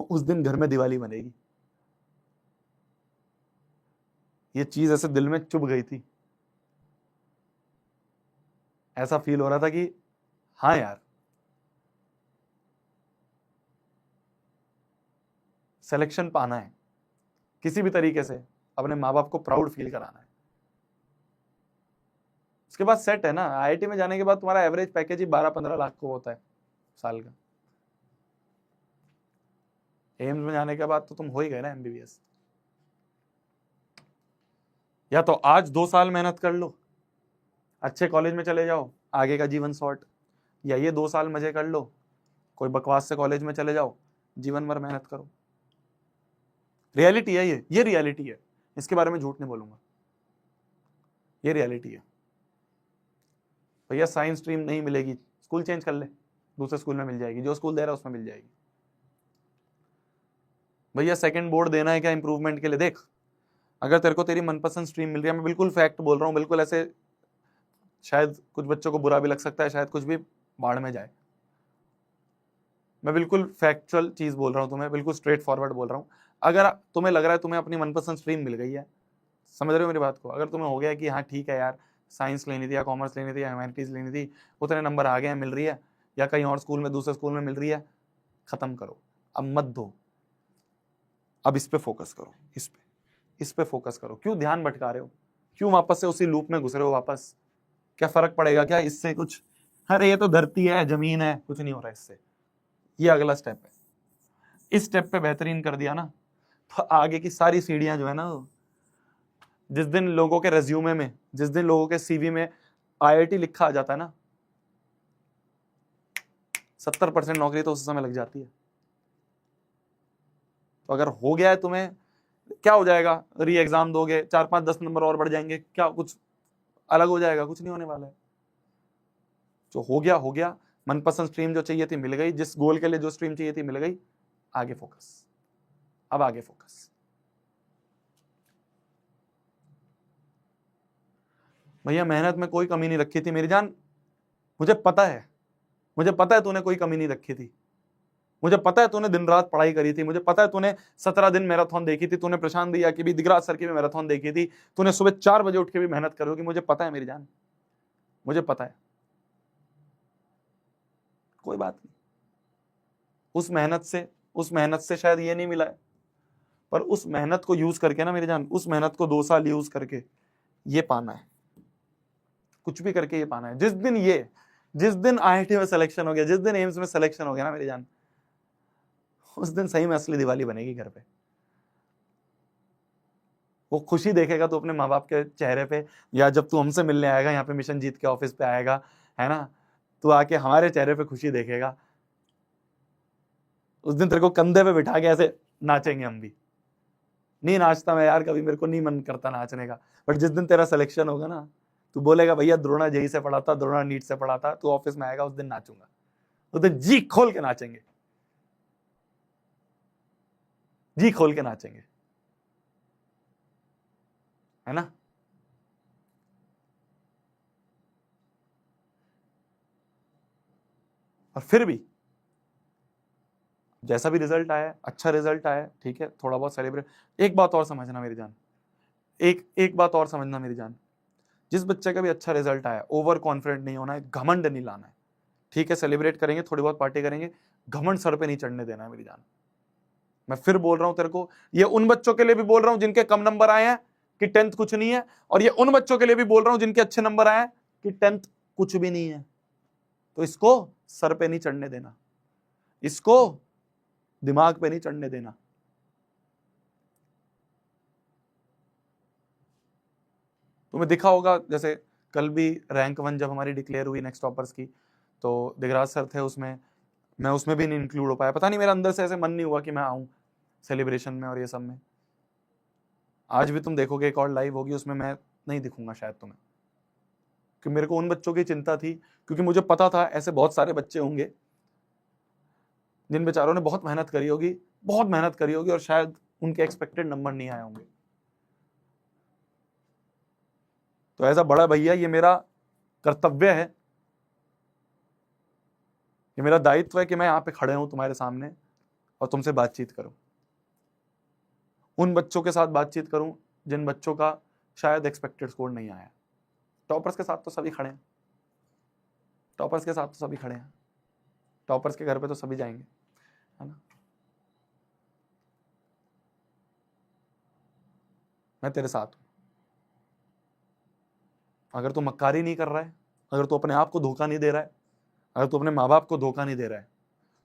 उस दिन घर में दिवाली बनेगी। ये चीज ऐसे दिल में चुभ गई थी। ऐसा फील हो रहा था कि हाँ यार, सिलेक्शन पाना है, किसी भी तरीके से अपने माँ बाप को प्राउड फील कराना है। उसके बाद सेट है ना। आईआईटी में जाने के बाद तुम्हारा एवरेज पैकेज ही 12-15 लाख को होता है साल का। एम्स में जाने के बाद तो तुम हो ही गए ना एमबीबीएस। या तो आज 2 साल मेहनत कर लो, अच्छे कॉलेज में चले जाओ, आगे का जीवन सॉर्ट, या ये 2 साल मजे कर लो, कोई बकवास से कॉलेज में चले जाओ, जीवन भर मेहनत करो। रियलिटी है ये रियलिटी है, इसके बारे में झूठ नहीं बोलूंगा, ये रियलिटी है। भैया साइंस स्ट्रीम नहीं मिलेगी, स्कूल चेंज कर ले, दूसरे स्कूल में मिल जाएगी, जो स्कूल दे रहा है उसमें मिल जाएगी। भैया सेकंड बोर्ड देना है क्या इंप्रूवमेंट के लिए? देख, अगर तेरे को तेरी मनपसंद स्ट्रीम मिल रही है, मैं बिल्कुल फैक्ट बोल रहा हूँ, बिल्कुल ऐसे शायद कुछ बच्चों को बुरा भी लग सकता है, शायद कुछ भी बाढ़ में जाए, मैं बिल्कुल फैक्चुअल चीज बोल रहा हूँ तुम्हें, बिल्कुल स्ट्रेट फॉरवर्ड बोल रहा हूँ। अगर तुम्हें लग रहा है तुम्हें अपनी मनपसंद स्ट्रीम मिल गई है, समझ रहे हो मेरी बात को, अगर तुम्हें हो गया कि हाँ ठीक है यार, साइंस लेनी थी या कॉमर्स लेनी थी या ह्यूमैनिटीज लेनी थी, उतने नंबर आ गए हैं, मिल रही है, या कहीं और स्कूल में दूसरे स्कूल में मिल रही है, खत्म करो, अब मत दो, अब इस पे फोकस करो, इस पे फोकस करो। क्यों ध्यान भटका रहे हो? क्यों वापस से उसी लूप में घुस रहे हो वापस? क्या फर्क पड़ेगा क्या इससे कुछ? अरे ये तो धरती है, जमीन है, कुछ नहीं हो रहा इससे। ये अगला स्टेप है, इस स्टेप पे बेहतरीन कर दिया ना, तो आगे की सारी सीढ़ियां जो है ना, जिस दिन लोगों के रेज्यूमे में, जिस दिन लोगों के सीवी में आईआईटी लिखा आ जाता है ना, 70% नौकरी तो उस समय लग जाती है। तो अगर हो गया है तुम्हें, क्या हो जाएगा? री एग्जाम दोगे, 4-5-10 नंबर और बढ़ जाएंगे, क्या कुछ अलग हो जाएगा? कुछ नहीं होने वाला है। जो हो गया हो गया, मनपसंद स्ट्रीम जो चाहिए थी मिल गई, जिस गोल के लिए जो स्ट्रीम चाहिए थी मिल गई, आगे फोकस, अब आगे फोकस। भैया मेहनत में कोई कमी नहीं रखी थी मेरी जान, मुझे पता है, मुझे पता है तूने कोई कमी नहीं रखी थी, मुझे पता है तूने दिन रात पढ़ाई करी थी, मुझे पता है तूने 17 दिन मैराथन देखी थी, तूने प्रशांत भैया की भी, दिगराज सर की भी मैराथन देखी थी, तूने सुबह 4 बजे उठ के भी मेहनत करोगी, मुझे पता है मेरी जान, मुझे पता है। कोई बात नहीं, उस मेहनत से शायद ये नहीं मिला है, पर उस मेहनत को यूज करके ना मेरी जान, उस मेहनत को 2 साल यूज करके ये पाना है, कुछ भी करके ये पाना है। जिस दिन आईआईटी में सिलेक्शन हो गया, जिस दिन एम्स में सिलेक्शन हो गया ना मेरी जान, उस दिन सही में असली दिवाली बनेगी घर पे। वो खुशी देखेगा तो अपने माँ बाप के चेहरे पे, या जब तू हमसे मिलने आएगा यहाँ पे, मिशन जीत के ऑफिस पे आएगा, है ना, तू आके हमारे चेहरे पे खुशी देखेगा, उस दिन तेरे को कंधे पे बिठा के ऐसे नाचेंगे हम भी। नहीं नाचता मैं यार, कभी मेरे को नहीं मन करता नाचने का, बट जिस दिन तेरा सिलेक्शन होगा ना, तू बोलेगा भैया द्रोणा जेई से पढ़ा था, द्रोणा नीट से पढ़ा था, तू ऑफिस में आएगा, उस दिन नाचूंगा, उस दिन जी खोल के नाचेंगे, जी खोल के नाचेंगे, है ना। और फिर भी जैसा भी रिजल्ट आया, अच्छा रिजल्ट आया, ठीक है, थोड़ा बहुत सेलिब्रेट। एक बात और समझना मेरी जान, एक बात और समझना मेरी जान, जिस बच्चे का भी अच्छा रिजल्ट आया, ओवर कॉन्फिडेंट नहीं होना है, घमंड नहीं लाना है, ठीक है, सेलिब्रेट करेंगे, थोड़ी बहुत पार्टी करेंगे, घमंड सर पे नहीं चढ़ने देना है मेरी जान। मैं फिर बोल रहा हूं तेरे को, ये उन बच्चों के लिए भी बोल रहा हूं जिनके कम नंबर आए हैं कि 10th कुछ नहीं है, और ये उन बच्चों के लिए भी बोल रहा हूं जिनके अच्छे नंबर आए हैं कि 10th कुछ भी नहीं है। तो इसको सर पे नहीं चढ़ने देना, इसको दिमाग पे नहीं चढ़ने देना। तुम्हें दिखा होगा, जैसे कल भी रैंक 1 जब हमारी डिक्लेयर हुई नेक्स्ट टॉपर्स की, तो दिगराज सर थे उसमें, मैं उसमें भी नहीं इंक्लूड हो पाया, पता नहीं मेरा अंदर से ऐसे मन नहीं हुआ कि मैं आऊं सेलिब्रेशन में और ये सब में। आज भी तुम देखोगे एक और लाइव होगी, उसमें मैं नहीं दिखूंगा शायद तुम्हें, कि मेरे को उन बच्चों की चिंता थी, क्योंकि मुझे पता था ऐसे बहुत सारे बच्चे होंगे जिन बेचारों ने बहुत मेहनत करी होगी, बहुत मेहनत करी होगी, और शायद उनके एक्सपेक्टेड नंबर नहीं आए होंगे। तो ऐसा बड़ा भैया, ये मेरा कर्तव्य है, ये मेरा दायित्व है कि मैं यहाँ पे खड़े हूं तुम्हारे सामने और तुमसे बातचीत करूं, उन बच्चों के साथ बातचीत करूं जिन बच्चों का शायद एक्सपेक्टेड स्कोर नहीं आया। टॉपर्स के साथ तो सभी खड़े हैं, टॉपर्स के साथ तो सभी खड़े हैं, टॉपर्स के घर पे तो सभी जाएंगे, है ना। मैं तेरे साथ हूं, अगर तू मक्कारी नहीं कर रहा है, अगर तू अपने आप को धोखा नहीं दे रहा है, अगर तू अपने माँ बाप को धोखा नहीं दे रहा है,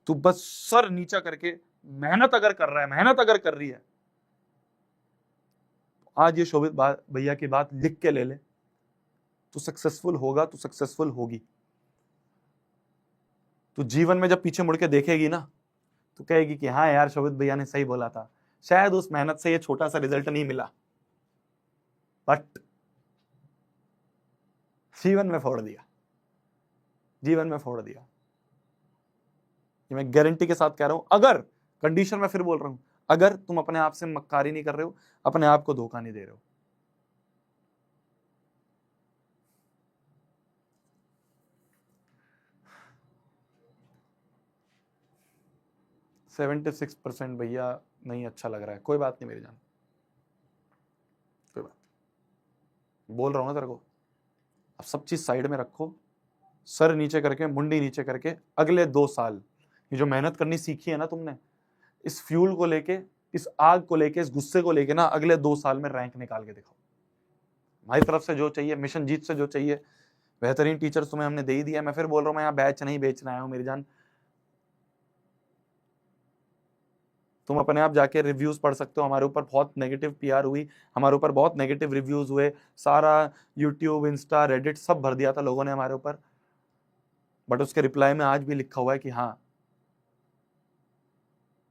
तू बस सर नीचा करके मेहनत अगर कर रहा है, मेहनत अगर कर रही है, आज ये शोभित भैया की बात लिख के ले ले, तू सक्सेसफुल होगा, तू सक्सेसफुल होगी। तू जीवन में जब पीछे मुड़ के देखेगी ना, तो कहेगी कि हाँ यार शोभित भैया ने सही बोला था, शायद उस मेहनत से ये छोटा सा रिजल्ट नहीं मिला, बट जीवन में फोड़ दिया, जीवन में फोड़ दिया। ये मैं गारंटी के साथ कह रहा हूं। अगर, कंडीशन मैं फिर बोल रहा हूं, अगर तुम अपने आप से मक्कारी नहीं कर रहे हो, अपने आप को धोखा नहीं दे रहे हो। %76 भैया नहीं अच्छा लग रहा है, कोई बात नहीं मेरी जान, कोई बात नहीं। बोल रहा हूं ना तेरे को, अब सब चीज साइड में रखो, सर नीचे करके, मुंडी नीचे करके, अगले 2 साल ये जो मेहनत करनी सीखी है ना तुमने, इस फ्यूल को लेके, इस आग को लेके, इस गुस्से को लेके ना, अगले 2 साल में रैंक निकाल के दिखाओ। हमारी तरफ से जो चाहिए, मिशन जीत से जो चाहिए, बेहतरीन टीचर्स तुम्हें हमने दे ही दिया। मैं फिर बोल रहा हूं, मैं यहाँ बैच नहीं बेचना आया हूं मेरी जान। तुम अपने आप जाके रिव्यूज पढ़ सकते हो। हमारे ऊपर बहुत नेगेटिव पीआर हुई, हमारे ऊपर बहुत नेगेटिव रिव्यूज हुए, सारा यूट्यूब, इंस्टा, रेडिट सब भर दिया था लोगों ने हमारे ऊपर, बट उसके रिप्लाई में आज भी लिखा हुआ है कि हाँ,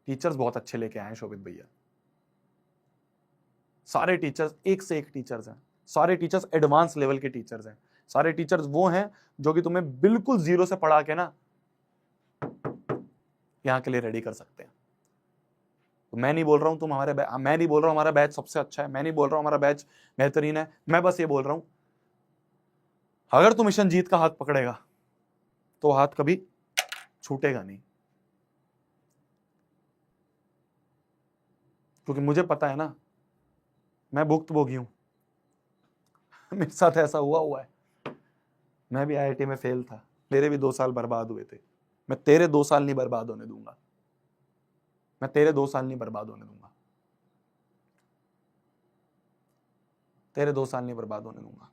टीचर्स बहुत अच्छे लेके आए हैं शोभित भैया। सारे टीचर्स एक से एक टीचर्स हैं, सारे टीचर्स एडवांस लेवल के टीचर्स हैं, सारे टीचर्स वो हैं जो कि तुम्हें बिल्कुल जीरो से पढ़ा के ना यहाँ के लिए रेडी कर सकते हैं। तो मैं नहीं बोल रहा हूं तुम मैं नहीं बोल रहा हूं हमारा बैच सबसे अच्छा है, मैं नहीं बोल रहा हूं हमारा बैच बेहतरीन है, मैं बस ये बोल रहा हूं, अगर तुम मिशन जीत का हाथ पकड़ेगा तो हाथ कभी छूटेगा नहीं। क्योंकि मुझे पता है ना, मैं भुक्तभोगी हूं, मेरे साथ ऐसा हुआ है। मैं भी आईआईटी में फेल था, मेरे भी 2 साल बर्बाद हुए थे। मैं तेरे 2 साल नहीं बर्बाद होने दूंगा, मैं तेरे 2 साल नहीं बर्बाद होने दूंगा, तेरे 2 साल नहीं बर्बाद होने दूंगा।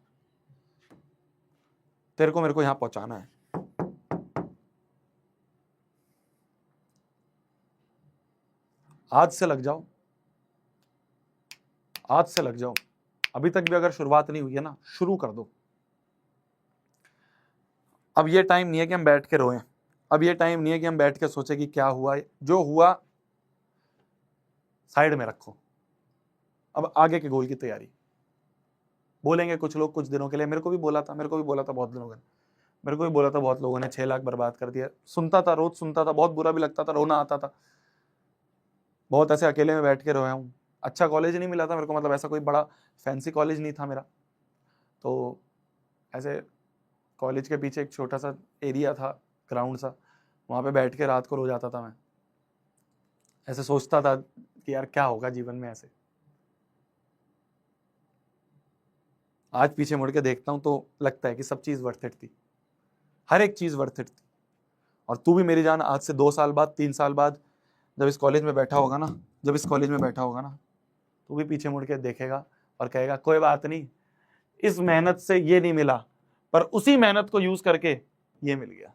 तेरे को मेरे को यहां पहुंचाना है। आज से लग जाओ, आज से लग जाओ। अभी तक भी अगर शुरुआत नहीं हुई है ना, शुरू कर दो। अब ये टाइम नहीं है कि हम बैठ के रोएं, अब ये टाइम नहीं है कि हम बैठ के सोचे कि क्या हुआ, जो हुआ साइड में रखो, अब आगे के गोल की तैयारी। बोलेंगे कुछ लोग कुछ दिनों के लिए, मेरे को भी बोला था बहुत दिनों ने, मेरे को भी बोला था बहुत लोगों ने, 6 लाख बर्बाद कर दिया। सुनता था, रोज सुनता था, बहुत बुरा भी लगता था, रोना आता था। बहुत ऐसे अकेले में बैठ के रोया हूँ। अच्छा कॉलेज नहीं मिला था मेरे को, मतलब ऐसा कोई बड़ा फैंसी कॉलेज नहीं था मेरा, तो ऐसे कॉलेज के पीछे एक छोटा सा एरिया था, ग्राउंड सा, वहाँ पे बैठ के रात को रो जाता था मैं। ऐसे सोचता था कि यार क्या होगा जीवन में ऐसे। आज पीछे मुड़ के देखता हूँ तो लगता है कि सब चीज़ वर्थ इट थी, हर एक चीज़ वर्थ इट थी। और तू भी मेरी जान, आज से 2 साल बाद, 3 साल बाद, जब इस कॉलेज में बैठा होगा ना, तू भी पीछे मुड़ के देखेगा और कहेगा कोई बात नहीं, इस मेहनत से ये नहीं मिला, पर उसी मेहनत को यूज करके ये मिल गया।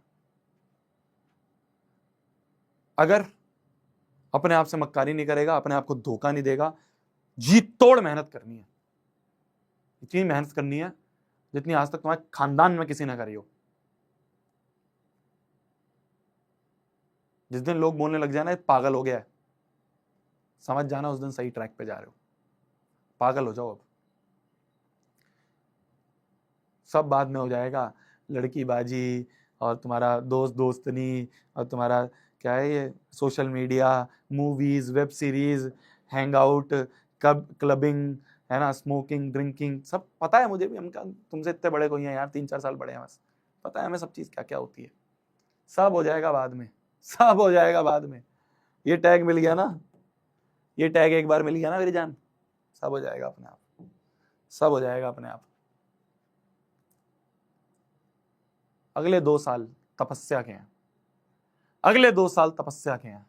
अगर अपने आप से मक्कारी नहीं करेगा, अपने आप को धोखा नहीं देगा, जी तोड़ मेहनत करनी है, इतनी मेहनत करनी है जितनी आज तक तुम्हारे खानदान में किसी ने करी हो। जिस दिन लोग बोलने लग जाए ना पागल हो गया है, समझ जाना उस दिन सही ट्रैक पे जा रहे हो। पागल हो जाओ, अब सब बाद में हो जाएगा, लड़की बाजी और तुम्हारा दोस्त दोस्तनी और तुम्हारा क्या है ये social media, movies, web series, hang out, कब क्लबिंग, है ना, स्मोकिंग, ड्रिंकिंग, सब पता है मुझे भी। हम क्या तुमसे इतने बड़े कोई हैं यार, 3-4 साल बड़े हैं बस, पता है हमें सब चीज़ क्या क्या होती है। सब हो जाएगा बाद में, सब हो जाएगा बाद में। ये टैग मिल गया ना, ये टैग एक बार मिल गया ना मेरी जान, सब हो जाएगा अपने आप, सब हो जाएगा अपने आप। अगले 2 साल तपस्या के हैं, अगले 2 साल तपस्या के हैं।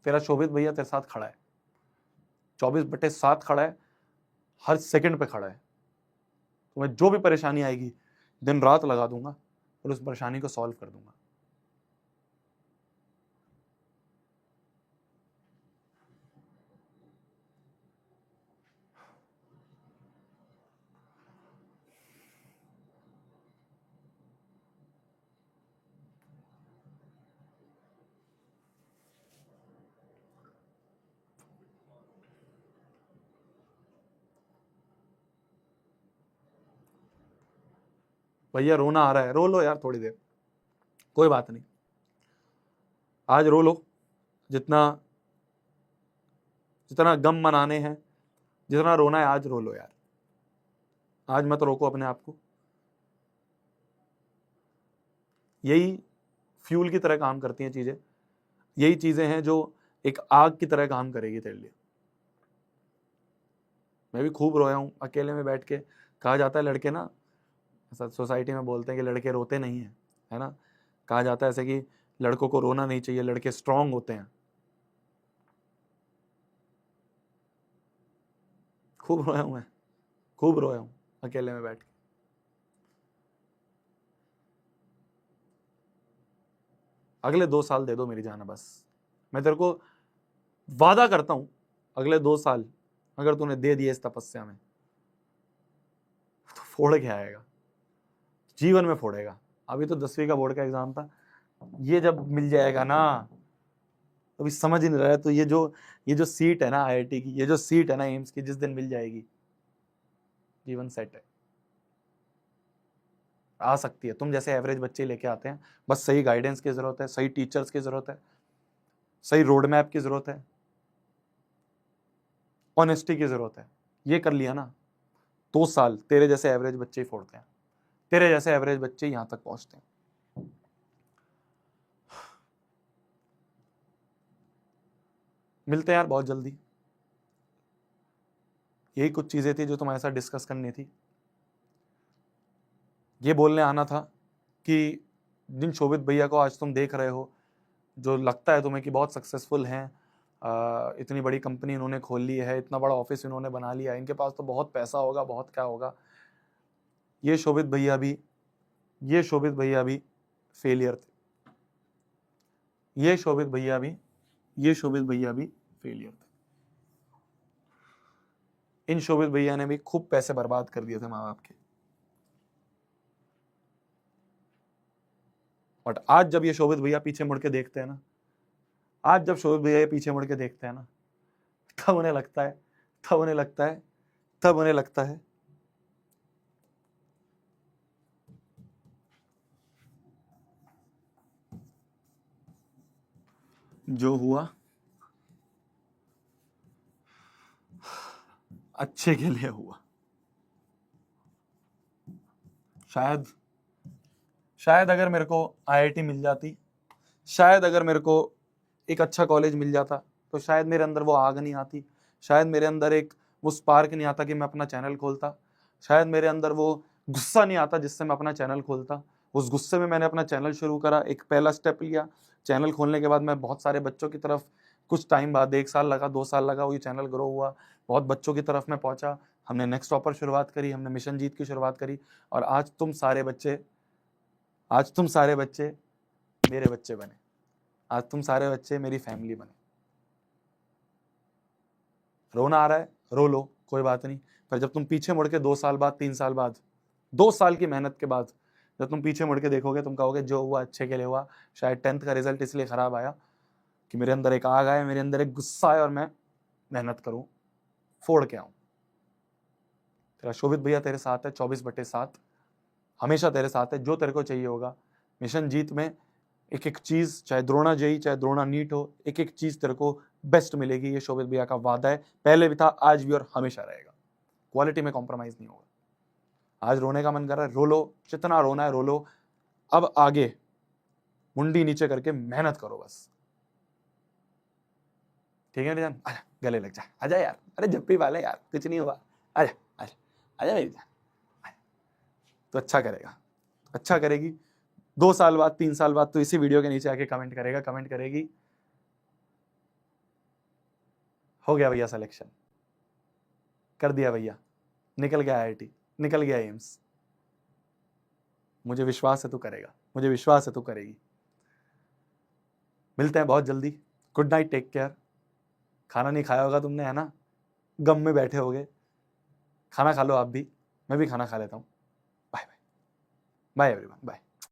तेरा शोभित भैया तेरे साथ खड़ा है, 24/7 खड़ा है, हर सेकंड पे खड़ा है। तुम्हें जो भी परेशानी आएगी, दिन रात लगा दूंगा और उस परेशानी को सॉल्व कर दूंगा। भैया रोना आ रहा है, रो लो यार थोड़ी देर, कोई बात नहीं, आज रो लो, जितना जितना गम मनाने हैं, जितना रोना है आज रो लो यार, आज मत रोको अपने आप को। यही फ्यूल की तरह काम करती हैं चीजें, यही चीजें हैं जो एक आग की तरह काम करेगी तेरे लिए। मैं भी खूब रोया हूं अकेले में बैठ के। कहा जाता है लड़के ना, सोसाइटी में बोलते हैं कि लड़के रोते नहीं हैं, है ना, कहा जाता है ऐसे कि लड़कों को रोना नहीं चाहिए, लड़के स्ट्रांग होते हैं। खूब रोया हूं मैं, खूब रोया हूं अकेले में बैठ के। अगले 2 साल दे दो मेरी जान, बस मैं तेरे को वादा करता हूं, अगले 2 साल अगर तूने दे दिए इस तपस्या में तो फोड़ के आएगा, जीवन में फोड़ेगा। अभी तो 10वीं का बोर्ड का एग्जाम था, ये जब मिल जाएगा ना, अभी समझ ही नहीं रहा है, तो ये जो सीट है ना आईआईटी की, ये जो सीट है ना एम्स की, जिस दिन मिल जाएगी जीवन सेट है। आ सकती है, तुम जैसे एवरेज बच्चे लेके आते हैं, बस सही गाइडेंस की जरूरत है, सही टीचर्स की जरूरत है, सही रोड मैप की जरूरत है, ऑनेस्टी की जरूरत है। ये कर लिया ना, 2 साल तेरे जैसे एवरेज बच्चे ही फोड़ते हैं, तेरे जैसे एवरेज बच्चे यहां तक पहुंचते हैं। मिलते हैं यार बहुत जल्दी। यही कुछ चीजें थी जो तुम्हारे साथ डिस्कस करनी थी। ये बोलने आना था कि जिन शोभित भैया को आज तुम देख रहे हो, जो लगता है तुम्हें कि बहुत सक्सेसफुल हैं, इतनी बड़ी कंपनी इन्होंने खोल ली है, इतना बड़ा ऑफिस इन्होंने बना लिया है, इनके पास तो बहुत पैसा होगा, बहुत क्या होगा, ये शोभित भैया भी फेलियर थे। ये शोभित भैया भी फेलियर थे। इन शोभित भैया ने भी खूब पैसे बर्बाद कर दिए थे माँ बाप के, बट आज जब ये शोभित भैया पीछे मुड़ के देखते हैं ना, आज जब शोभित भैया पीछे मुड़ के देखते हैं ना, तब उन्हें लगता है जो हुआ अच्छे के लिए हुआ। शायद अगर मेरे को आईआईटी मिल जाती, शायद अगर मेरे को एक अच्छा कॉलेज मिल जाता, तो शायद मेरे अंदर वो आग नहीं आती, शायद मेरे अंदर एक वो स्पार्क नहीं आता कि मैं अपना चैनल खोलता, शायद मेरे अंदर वो गुस्सा नहीं आता जिससे मैं अपना चैनल खोलता। उस गुस्से में मैंने अपना चैनल शुरू करा, एक पहला स्टेप लिया। चैनल खोलने के बाद मैं बहुत सारे बच्चों की तरफ, कुछ टाइम बाद, 1 साल लगा, 2 साल लगा, वो ये चैनल ग्रो हुआ, बहुत बच्चों की तरफ मैं पहुंचा। हमने नेक्स्ट टॉपर शुरुआत करी, हमने मिशन जीत की शुरुआत करी, और आज तुम सारे बच्चे मेरे बच्चे बने, आज तुम सारे बच्चे मेरी फैमिली बने। रोना आ रहा है, रो लो, कोई बात नहीं, पर जब तुम पीछे मुड़ के 2 साल बाद, 3 साल बाद, 2 साल की मेहनत के बाद जब तुम पीछे मुड़ के देखोगे, तुम कहोगे जो हुआ अच्छे के लिए हुआ। शायद 10th का रिजल्ट इसलिए खराब आया कि मेरे अंदर एक आग आया, मेरे अंदर एक गुस्सा आया, और मैं मेहनत करूं, फोड़ के आऊं। तेरा शोभित भैया तेरे साथ है 24/7, हमेशा तेरे साथ है। जो तेरे को चाहिए होगा, मिशन जीत में एक एक चीज, चाहे द्रोणा जेई, चाहे द्रोणा नीट हो, एक एक चीज तेरे को बेस्ट मिलेगी। ये शोभित भैया का वादा है, पहले भी था, आज भी, और हमेशा रहेगा। क्वालिटी में कॉम्प्रोमाइज नहीं होगा। आज रोने का मन कर रहा है, रो लो, जितना रोना है रो लो। अब आगे मुंडी नीचे करके मेहनत करो बस, ठीक है मेरी जान? आजा, गले लग जा, आजा यार, अरे जप्पी वाले यार, कुछ नहीं हुआ, आजा आजा आजा मेरी जान, आजा। तो अच्छा करेगा, अच्छा करेगी। 2 साल बाद, 3 साल बाद तो इसी वीडियो के नीचे आके कमेंट करेगी, हो गया भैया सिलेक्शन, कर दिया भैया, निकल गया आईआईटी, निकल गया एम्स। मुझे विश्वास है तू करेगा, मुझे विश्वास है तू करेगी। मिलते हैं बहुत जल्दी। Good night, take care. खाना नहीं खाया होगा तुमने, है ना, गम में बैठे होगे, खाना खा लो आप भी, मैं भी खाना खा लेता हूँ। Bye bye, bye everyone, bye.